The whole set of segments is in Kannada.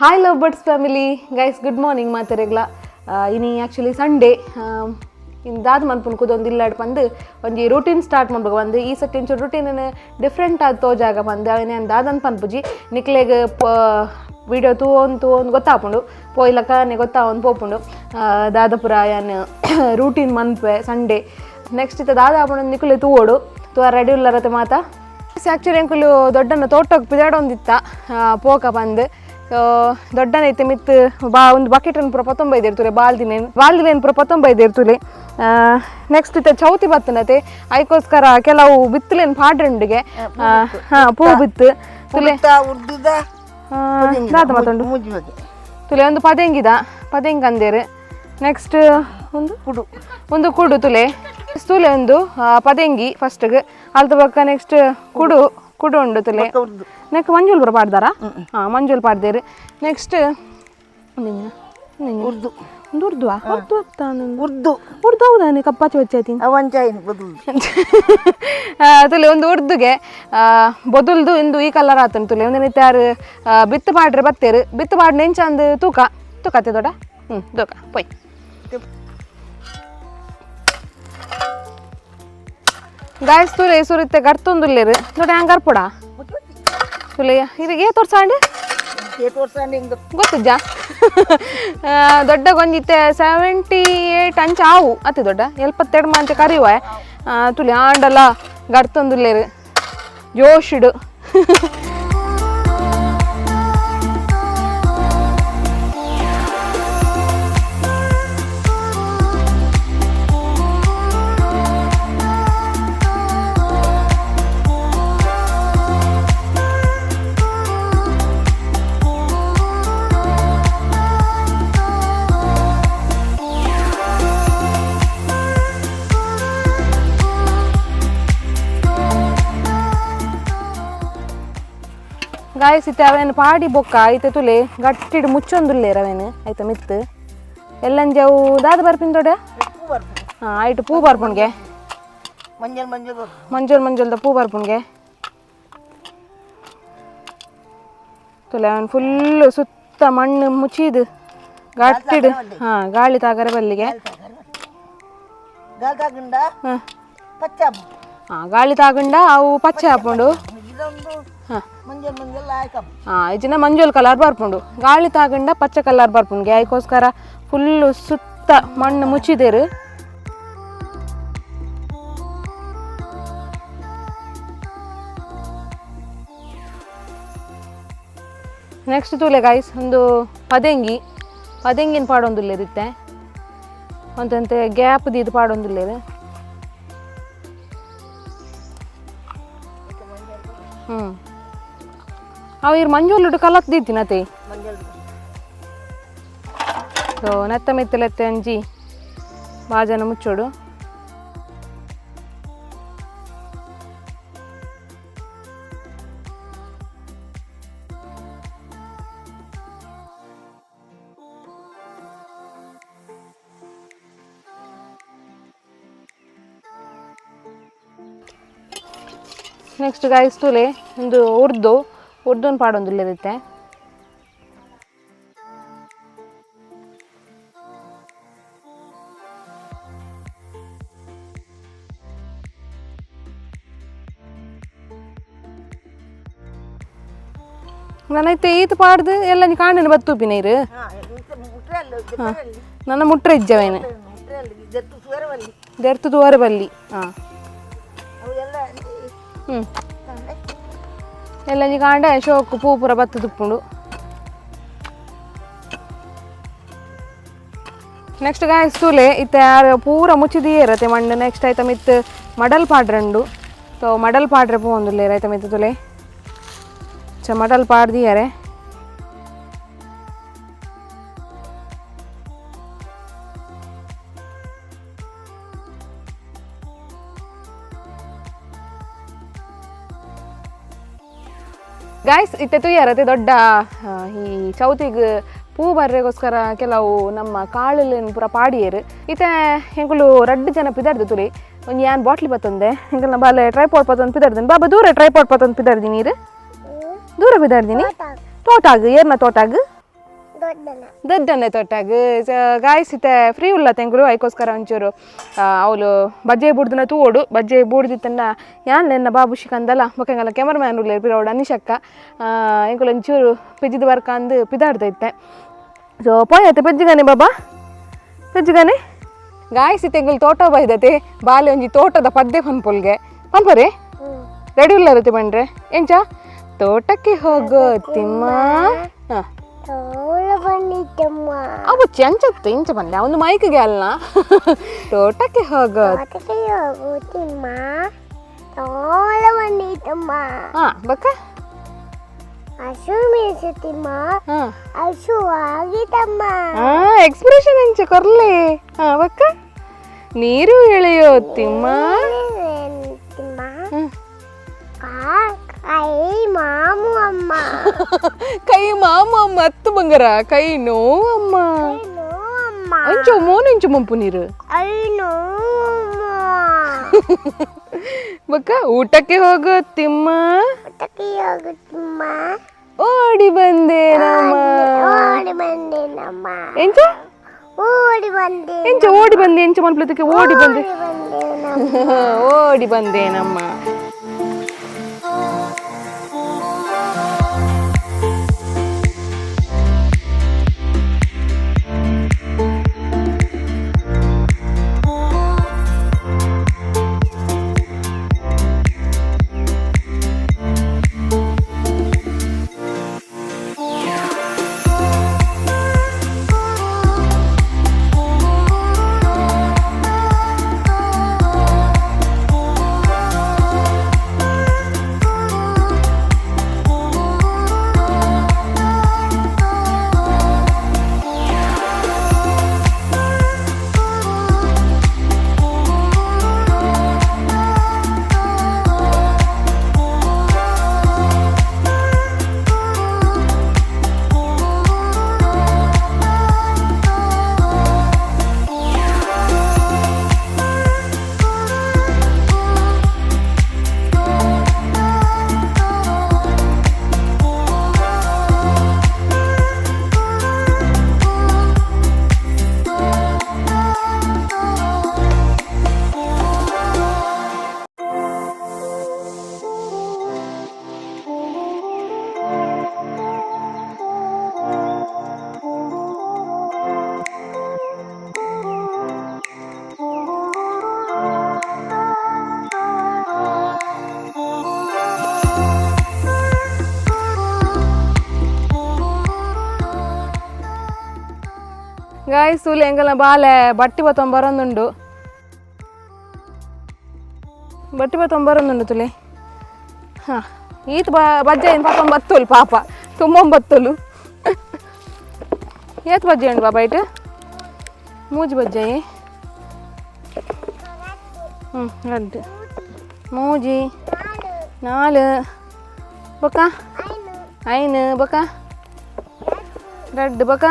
Hi Lovebirds family, guys. Good morning. ಮಾತರೆಗ್ಲ ಇನಿ ಆ್ಯಕ್ಚುಲಿ ಸಂಡೇ ಇನ್ನು ದಾದ ಮನ್ಪುನ್ಕುದು ಒಂದು ಇಲ್ಲಾಡ್ ಬಂದು ಒಂದು ರೂಟೀನ್ ಸ್ಟಾರ್ಟ್ ಮಾಡ್ಬೇಕು ಬಂದು ಈ ಸತಿ ಒಂಚೂರು ರೂಟೀನ್ ಡಿಫ್ರೆಂಟ್ ಆದ ತೋಜಾಗ ಬಂದು ಅವನೇ ದಾದನ್ ಪನ್ಪುಜಿ ನಿಕ್ಲೆಗೆ ವಿಡಿಯೋ ತೂವೊಂದು ಗೊತ್ತಾಪುಂಡು ಪೋಯ್ಲಕ್ಕನೆ ಗೊತ್ತಾವೊಂದು ಪೋಪುಂಡು ದಾದಪುರ ಏನು ರೂಟೀನ್ ಮನ್ಪೆ ಸಂಡೇ ನೆಕ್ಸ್ಟ್ ಇತ್ತ ದಾದ ಆಪುಂಡು ನಿಕ್ಲೆ ತೂವೋಡು ತೂವ ರೆಡಿ ಉಲ್ಲರತೆ ಮಾತಾ ಆ್ಯಕ್ಚುಲಿ ಎಂಕುಲು ದೊಡ್ಡನ ತೋಟಕ್ಕೆ ಪಿದಾಡೊಂದಿತ್ತ ಪೋಕ ಬಂದು ದೊಡ್ಡನೈತೆ ಮಿತ್ ಒಂದು ಬಕೆಟನ್ನು ಪುರ 15 ಇರ್ತುಲೆ ಬಾಲ್ದಿನೇನು ಪುರ 15 ಇರ್ತುಲೆ ನೆಕ್ಸ್ಟ್ ಇತ್ತೆ ಚೌತಿ ಬತ್ತನತೆ ಅದಕ್ಕೋಸ್ಕರ ಕೆಲವು ಬಿತ್ತಲೇನು ಪಾಡ್ರೆಂಡಿಗೆ ಪೂ ಬಿತ್ತು ತುಲೆ ದಾದ ಮತ್ತೊಂದು ತುಲೆ ಒಂದು ಪದೆಂಗಿ ಅಂದೇರು ನೆಕ್ಸ್ಟ್ ಒಂದು ಕುಡು ತುಲೆ ತುಲೆ ಒಂದು ಪದೆಂಗಿ ಫಸ್ಟ್ಗೆ ಅಲ್ದ ಪಕ್ಕ ನೆಕ್ಸ್ಟ್ ಕುಡು ಉಂಡು ತುಲೆ ನೆಕ್ ಮಂಜೂಲ್ ಪುರ ಪಾಡ್ದಾರ ಮಂಜೂಲ್ ಪಾಡ್ದೇರು ನೆಕ್ಸ್ಟ್ ಉರ್ದು ಹೌದಾ ನೀ ಕಪ್ಪಾಚಿ వచ్చేತಿ ತುಲೆ ಒಂದು ಉರ್ದುಗೆ ಬೊದುಲ್ದು ಇಂದು ಈ ಕಲರ್ ಆತನ್ ತುಲೆ ಒಂದು ನಿತ್ಯಾರು ಬಿತ್ತು ಪಾಡ್ರೆ ಬತ್ತೇರು ಬಿತ್ತು ಪಾಡ್ ನೆಂಚಂದು ತೂಕತ್ತೆ ದೊಡ್ಡ ತೂಕ ಪೊಯ್ ಗಾಯಸ್ ತುಲೆ ಸುರಿತ್ತೆ ಗರ್ತೊಂದುಲ್ಲೇರು ದೊಡ್ಡ ಹ್ಯಾಂಗ್ ಗರ್ಪುಡ ತುಲೆ ಇದು ತೋರ್ಸಾಂಡು ಗೊತ್ತಿಜ್ಜ ದೊಡ್ಡ ಗೊಂಜಿತ್ತೆ 78 ಅಂಚ ಆವು ಅತಿ ದೊಡ್ಡ 72 ಮಂಚ ಕರಿಯುವ ತುಲೆ ಆಂಡಲ ಗರ್ತೊಂದುಲ್ಲೇರು ಜೋಶಿಡು ಗಾಯಸ್ ಇತ್ತೆ ಅವೇನು ಪಾಡಿ ಬೊಕ್ಕ ಐತೆ ತುಲೆ ಗಟ್ಟಿಡು ಮುಚ್ಚೊಂದುಲ್ಲೇರ ಅವೇನು ಆಯ್ತಾ ಮಿತ್ತು ಎಲ್ಲಂಜವು ದಾದ ಬರ್ಪಿನ ದೊಡ್ಡ ಆಯ್ತು ಪೂ ಬರ್ಪುಣ್ಗೆ ಮಂಜುಲ್ದ ಪೂ ಬರ್ಪುಣ್ಗೆ ತುಲೆ ಅವನು ಫುಲ್ಲು ಸುತ್ತ ಮಣ್ಣು ಮುಚ್ಚಿದು ಗಟ್ಟಿಡು ಗಾಳಿ ತಾಗರೆ ಬಲ್ಲಿಗೆ ಗಾಳಿ ತಾಗಂಡ ಅವು ಪಚ್ಚೆ ಹಾಕೊಂಡು ಇಜಿನ ಮಂಜೂಲ್ ಕಲರ್ ಬರ್ಪುಂಡು ಗಾಳಿ ತಾಗಂಡ ಪಚ್ಚೆ ಕಲರ್ ಬರ್ಪುಂಡ್ಗೆ ಅದಕ್ಕೋಸ್ಕರ ಫುಲ್ಲು ಸುತ್ತ ಮಣ್ಣು ಮುಚ್ಚಿದೇರು ನೆಕ್ಸ್ಟ್ ತೂಲೆ ಗೈಸ್ ಒಂದು ಪದೆಂಗಿನ ಪಾಡೊಂದುಲ್ಲೇರಿತ್ತೆ ಒಂದಂತೆ ಗ್ಯಾಪ್ ಇದು ಪಾಡೊಂದುಲ್ಲೇರು ಅವು ಇರು ಮಂಜೂಲು ಕಲತ್ ದೀತಿನತೆ ಸೊ ನೆತ್ತ ಮೆತ್ತಲೆತ್ತೆ ಅಂಜಿ ಬಾಜನ ಮುಚ್ಚೋಡು ನೆಕ್ಸ್ಟ್ ಗಾಯ್ಸ್ ತುಲೆ ಒಂದು ಉರ್ದುನ್ ಪಾಡೊಂದುಲ್ಲೇರುತ್ತೆ ನನ್ನೈತೆ ಈತ ಪಾಡ್ದು ಎಲ್ಲ ನೀ ಕಾಣನೆ ಬತ್ತೂಪಿ ನೀರು ನನ್ನ ಮುಟ್ರೆ ಇಜ್ಜವೇನು ದೆರ್ತು ತೂವರೆ ಬಲ್ಲಿ ಎಲ್ಲ ನೀ ಕಾಂಡ ಶೋಕು ಪೂ ಪೂರ ಬತ್ತು ತುಪ್ಪುಂಡು ನೆಕ್ಸ್ಟ್ ಗಾಯಸ್ ತೂಲೆ ಇತ್ತೆ ಪೂರ ಮುಚ್ಚಿದಿಯೇ ಇರತ್ತೆ ಮಣ್ಣು ನೆಕ್ಸ್ಟ್ ಆಯ್ತಾ ಮಿತ್ ಮಡಲ್ ಪಾಡ್ರಂಡು ಸೊ ಮಡಲ್ ಪಾಡ್ರೆ ಪೂ ಒಂದುಲ್ಲೆ ಆಯ್ತಾ ಮಿತ್ತು ತುಲೆ ಮಡಲ್ ಪಾಡ್ದಿಯಾರೆ ಗಾಯ್ಸ್ ಇತ್ತೆ ತುಯ್ಯಾರತ್ತೆ ದೊಡ್ಡ ಈ ಚೌತಿಗೆ ಪೂ ಬರ್ರೆಗೋಸ್ಕರ ಕೆಲವು ನಮ್ಮ ಕಾಳಲ್ಲೇನು ಪೂರ ಪಾಡಿಯರು ಇತ್ತೆ ಹೆಂಗಳು 2 ಜನ ಪಿದಾರ್ದು ತುಳಿ ಒಂದು ಯಾನ್ ಬಾಟ್ಲಿ ಬತ್ತಂದೆ ಹೆಂಗಲ್ ಬಾಲೆ ಟ್ರೈಪಾಡ್ ಪತ್ತೊಂದು ಪಿದಾರ್ದಿನಿ ಬಾಬಾ ದೂರ ಟ್ರೈಪಾಡ್ ಪತ್ತೊಂದು ಪಿದಾರ್ದಿ ನೀರು ದೂರ ಪಿದಾರ್ದಿನಿ ತೋಟಾಗ ಏರ್ನ ತೋಟಾಗ ದೊಡ್ಡನೆ ತೋಟಾಗ ಗಾಯಸಿತೆ ಫ್ರೀ ಉಲ್ಲ ತೆಂಗುಲು ಅದಕ್ಕೋಸ್ಕರ ಒಂಚೂರು ಅವಳು ಬಜ್ಜೆ ಬುಡ್ದನ ತೂಡು ಬಜ್ಜೆ ಬೂಡ್ದಿತ್ತನ್ನ ಯಾನ್ ನನ್ನ ಬಾಬುಶಿಕ ಅಂದಲ್ಲ ಮಕ್ಕಂಗಲ್ಲ ಕ್ಯಾಮರಾಮ್ಯಾನ್ ಉಳ್ಳೆ ಪಿರೋಡು ಅನಿಶಕ್ಕ ಎಂಕುಲು ಒಂಚೂರು ಪಿಜ್ಜಿದ ವರ್ಕ ಅಂದು ಪಿದಾಡ್ದೈತೆ ಸೊ ಪೋಯತ್ತೆ ಪೆಜ್ಜಿಗಾನೆ ಬಾಬಾ ಪೆಜ್ಜಿಗಾನೆ ಗಾಯಸಿ ತೆಂಗುಲು ತೋಟ ಬೈದತೆ ಬಾಲೆ ಒಂಜಿ ತೋಟದ ಪದ್ದೆ ಪನ್ಪುಲ್ಗೆ ಪನ್ಪರೆ ರೆಡಿ ಉಲ್ಲ ಇರುತ್ತೆ ಬಂಡ್ರೆ ಎಂಚ ತೋಟಕ್ಕೆ ಹೋಗೋ ತಿಮ್ಮ ಹಾಂ ಅವು ಚೆಂಚತ್ತು ಇಂಚ ಬಂದೆ ಅವನು ಮೈಕ್ಗೆ ಅಲ್ಲ ತೋಟಕ್ಕೆ ಹೋಗೋ ಹಾಂ ಬಕ್ಕ ಹಸು ಮೇಯಿಸುತ್ತಿಮ್ಮ ಹಸು ಆಗಿತಮ್ಮ ಎಕ್ಸ್ಪ್ರೆಷನ್ ಎಂಚ ಕೊರ್ಲೆ ಹಾಂ ಬಕ್ಕ ನೀರು ಎಳೆಯೋ ತಿಮ್ಮ ಕೈ ಮಾಮು ಅಮ್ಮ ಕೈ ಮಾಮ ಅಮ್ಮ ಹತ್ತು ಬಂಗಾರ ಕೈ ನೋವು ಅಮ್ಮ ಅಂಚು ಮೋನು ಇಂಚು ಮಂಪು ನೀರು ಕೈ ನೋವು ಬಕ್ಕ ಊಟಕ್ಕೆ ಹೋಗೋ ತಿಮ್ಮ ಊಟಕ್ಕೆ ಹೋಗುತ್ತಿಮ್ಮ ಓಡಿ ಬಂದೇನಮ್ಮ ಓಡಿ ಬಂದೇನಮ್ಮ ಎಂಚ ಓಡಿ ಬಂದೆ ಎಂಚ ಓಡಿ ಬಂದೆ ಎಂಚ ಮನ್ಪ್ಲತಕ್ಕೆ ಓಡಿ ಬಂದೆ ಓಡಿ ಬಂದೇನಮ್ಮ ಗಾಯ್ಸ್ ಸೂಲೆ ಎಂಗಲ್ಲ ಬಾಲೆ ಬಟ್ಟಿ ಬತ್ತೊಂಬರೊಂದುಂಡು ಬಟ್ಟಿ ಬತ್ತೊಂಬರೊಂದುಂಡು ತುಲೆ ಹಾಂ ಈತ ಬಜ್ಜೆ ಏನು ಪಾಪ ಬತ್ತೋಲು ಪಾಪ ತುಂಬೊಂಬತ್ತೋಲು ಏತ್ ಬಜ್ಜೆ ಉಂಡು ಬಾಬಾ ಇಟ್ಟು ಮೂಜಿ ಬಜ್ಜೆ ರಡ್ಡು ಮೂಜಿ ನಾಲು ಬೊಕ್ಕ ಐನು ಬೊಕ್ಕ ರಡ್ಡು ಬೊಕ್ಕ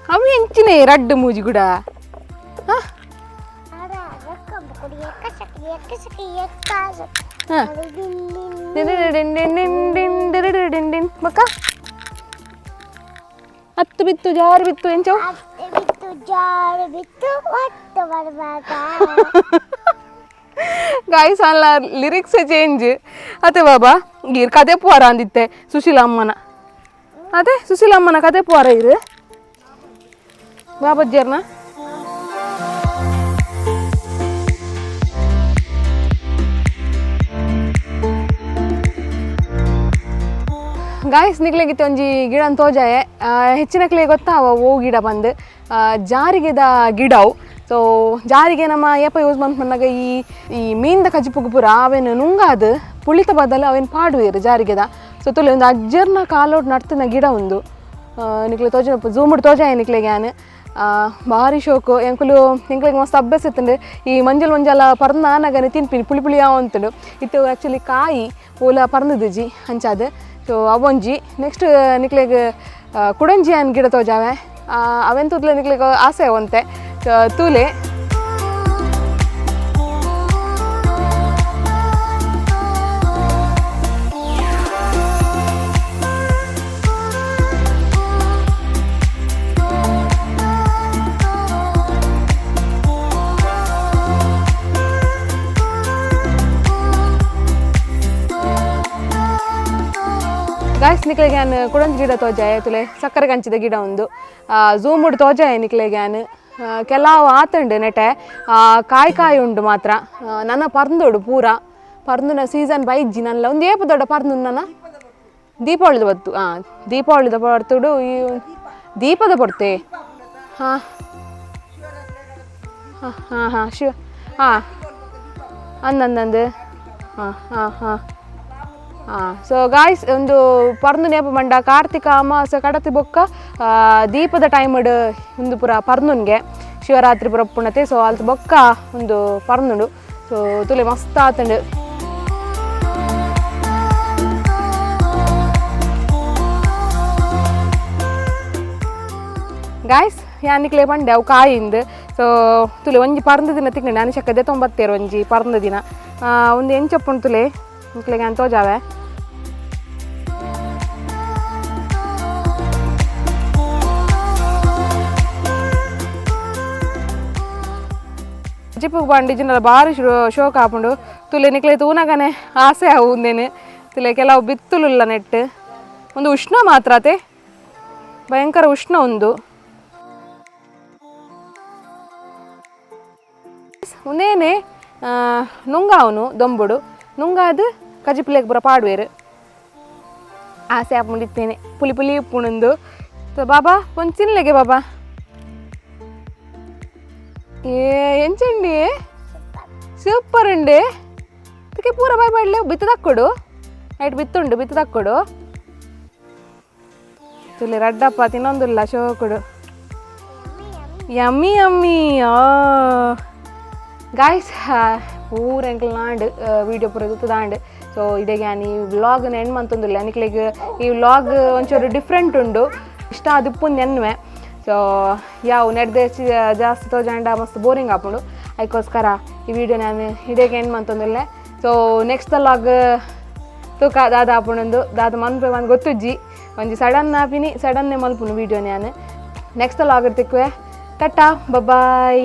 ಅವು ಎಂಚಿನೇ ರಡ್ಡು ಮೂಜಿ ಕೂಡ ಬಕ್ಕ ಹತ್ತು ಬಿತ್ತು ಜಾರು ಬಿತ್ತು ಎಂಚವು ಗಾಯ್ಸ್ ಅಲ್ಲ ಲಿರಿಕ್ಸ್ ಚೇಂಜ್ ಅದೇ ಬಾಬಾ ಗೀರ್ ಕತೆ ಪೋರ ಅಂದಿತ್ತೆ ಸುಶೀಲ ಅಮ್ಮನ ಅದೇ ಸುಶೀಲ ಅಮ್ಮನ ಕತೆ ಪೋರ ಇರು ಬಾಬಜ್ಜರ್ನ ಗಾಯ್ಸ್ ನಿಕ್ಲೆಗಿತ್ತು ಒಂಜಿ ಗಿಡ ತೋಜಾಯೆ ಹೆಚ್ಚಿನಕ್ಲೆ ಗೊತ್ತಾವ ಓ ಗಿಡ ಬಂದು ಜಾರಿಗೆದ ಗಿಡವು ಸೊ ಜಾರಿಗೆ ನಮ್ಮ ಏಪ ಯೂಸ್ ಮಾಡ್ಕೊಂಡಾಗ ಈ ಮೀನ್ದ ಕಜಿಪುಗು ಪೂರ ಅವೇನು ನುಂಗಾದು ಪುಳಿತ ಬದಲು ಅವೇನು ಪಾಡುವೇರು ಜಾರಿಗೆದ ಸೊ ತುಲೆ ಒಂದು ಅಜ್ಜರ್ನ ಕಾಲೋಟ್ ನಡ್ತಿನ ಗಿಡ ಒಂದು ನಿಕ್ಲೆ ತೋಜ ಝೂಮುಡ್ ತೋಜಾಯ ನಿಕ್ಲೆಗೆ ನಾನು ಭಾರಿ ಶೋಕು ಎಂಕ್ಲೆಗೆ ಮಸ್ತ್ ಅಭ್ಯಾಸ ಇತ್ತಂಡು ಈ ಮಂಜಲ ಪರ್ದ ನಾನಾಗನೆ ತಿನ್ಪಿನಿ ಪುಳಿ ಪುಳಿ ಯಾವ ಅಂತಂಡು ಇತ್ತು ಆ್ಯಕ್ಚುಲಿ ಕಾಯಿ ಓಲ ಪರ್ನದಜಿ ಹಂಚಾದ ಸೊ ಅವೊಂಜಿ ನೆಕ್ಸ್ಟ್ ನಿಕ್ಲೆಗೆ ಕುಡಂಜಿ ಅನ್ ಗಿಡ ತೋಜಾವೆ ಅವೆನ್ ತುತ್ಲೆ ನಿಕ್ಲೆಗೆ ಆಸೆ ಅವಂತೆ ತೂಲೆ ನಿಕ್ಲೆಗ್ಯಾನ್ ಕುಡಂಜಿ ಗಿಡ ತೋಜಾಯ ತುಲೆ ಸಕ್ಕರೆ ಕಂಚಿದ ಗಿಡ ಒಂದು ಝೂಮ್ ಉಡ್ ತೋಜಾಯ ನಿಕ್ಲೆಗ್ಯಾನ್ ಕೆಲವು ಆತಂಡು ನೆಟೆ ಕಾಯಿ ಉಂಡು ಮಾತ್ರ ನನ್ನ ಪರ್ಂದೋಡು ಪೂರ ಪರ್ಂದುನ ಸೀಸನ್ ಬೈಜ್ಜಿ ನನ್ನ ಒಂದು ಏಪು ದೊಡ್ಡ ಪರ್ಂದು ನನ್ನ ದೀಪಾವಳಿದ ಬತ್ತು ದೀಪಾವಳಿದ ಬರ್ತುಡು ಈ ದೀಪದ ಬರ್ತೆ ಹಾಂ ಹಾಂ ಹಾಂ ಹಾಂ ಶಿವ ಹಾಂ ಅಂದಂದು ಹಾಂ ಹಾಂ ಹಾಂ ಸೊ ಗಾಯ್ಸ್ ಒಂದು ಪರ್ಂದು ನೇಪ ಮಂಡ ಕಾರ್ತಿಕ ಅಮಾವಾಸ್ಯೆ ಕಡತಿ ಬೊಕ್ಕ ದೀಪದ ಟೈಮಡ್ ಒಂದು ಪೂರ ಪರ್ನುನ್ಗೆ ಶಿವರಾತ್ರಿ ಪೂರ ಪುಣತೆ ಸೊ ಅಲ್ತ ಬೊಕ್ಕ ಒಂದು ಪರ್ನುಡು ಸೊ ತುಲೆ ಮಸ್ತ್ ಆತಂಡು ಗಾಯ್ಸ್ ಯಾನಿಕ್ಲೆ ಬಂಡೆ ಅವು ಕಾಯಿಂದು ಸೊ ತುಲೆ ಒಂಜಿ ಪರ್ಂದು ದಿನ ತಿಂಗಳು ನಾನು ಚಕ್ಕದೆ 90 ಒಂಜಿ ಪರ್ಂದು ದಿನ ಒಂದು ಎಂಚಪ್ಪುಂಡು ತುಲೆ ನಿಕ್ಲೆಗೆ ಅಂತ ತೋಜಾವೆ ಜಿಪ್ಪು ಬಂಡಿ ಜನರ ಭಾರಿ ಶೋಕ ಹಾಪುಂಡು ತುಲೆ ನಿಕ್ಲೆ ತೂನಗನೆ ಆಸೆ ಅವು ಒಂದೇನು ತುಲೆ ಕೆಲವು ಬಿತ್ತುಲಿಲ್ಲ ನೆಟ್ಟು ಒಂದು ಉಷ್ಣ ಮಾತ್ರತೆ ಭಯಂಕರ ಉಷ್ಣ ಒಂದು ಉಂದೇನೆ ನುಂಗ ಅವನು ದೊಂಬುಡು ನುಂಗ ಅದು ಕಜಿಪಿಲೆಗೆ ಬರ ಪಾಡುವೇರು ಆಸೆ ಹಾಕೊಂಡಿದ್ದೇನೆ ಪುಲಿ ಪುಲಿ ಉಪ್ಪುಣಂದು ಬಾಬಾ ಒಂದು ತಿನ್ಲೆಗೆ ಬಾಬಾ ಎಂಚಂಡಿ ಸೂಪರ್ ಉಂಡೆ ಅದಕ್ಕೆ ಪೂರ ಬಾಯ್ ಬಾಡ್ಲೆ ಬಿತ್ತು ತಕ್ಕೊಡು ನೈಟ್ ಬಿತ್ತುಂಡು ಬಿತ್ತು ತಕ್ಕೊಡು ತುಲಿ ರಡ್ಡಪ್ಪ ತಿನ್ನೊಂದಿಲ್ಲ ಶೋಕೊಡು ಯಮ್ಮಿ ಯಮ್ಮಿ ಗಾಯ್ಸ್ ಪೂರ ಎಂಕಲ್ ನಾಂಡು ವೀಡಿಯೋ ಪೂರ ತುದಾಂಡು ಸೊ ಇಡೆಗೆ ನಾನು ಈ ವ್ಲಾಗ್ನ ಎಂಡ್ ಮಂತೊಂದಿಲ್ಲ ನಿಕ್ಲೆಗ್ ಈ ವ್ಲಾಗ್ ಒಂಚೂರು ಡಿಫ್ರೆಂಟ್ ಉಂಡು ಇಷ್ಟ ಆದಿಪ್ಪುಂದು ಎನ್ನುವೆ ಸೊ ಯಾವ ನಡೆದೇ ಜಾಸ್ತಿ ತೋಜಾಂಡ ಮಸ್ತ್ ಬೋರಿಂಗ್ ಆಪುಂಡು ಅದಕ್ಕೋಸ್ಕರ ಈ ವಿಡಿಯೋ ನಾನು ಇಡೆಗೆ ಎಂಡ್ ಮಂತೊಂದಿಲ್ಲ ಸೊ ನೆಕ್ಸ್ಟ್ ವ್ಲಾಗ್ ತೂಕ ದಾದ ಆಪುಂಡು ದಾದ ಮನ್ಪೆ ಒಂದು ಗೊತ್ತುಜ್ಜಿ ಒಂಜಿ ಸಡನ್ ಆಪಿನಿ ಸಡನ್ನೇ ಮಲ್ಪುನು ವಿಡಿಯೋ ನಾನು ನೆಕ್ಸ್ಟ್ ವ್ಲಾಗ್ ತಿಕ್ಕುವೆ ಟಟಾ ಬಾಯ್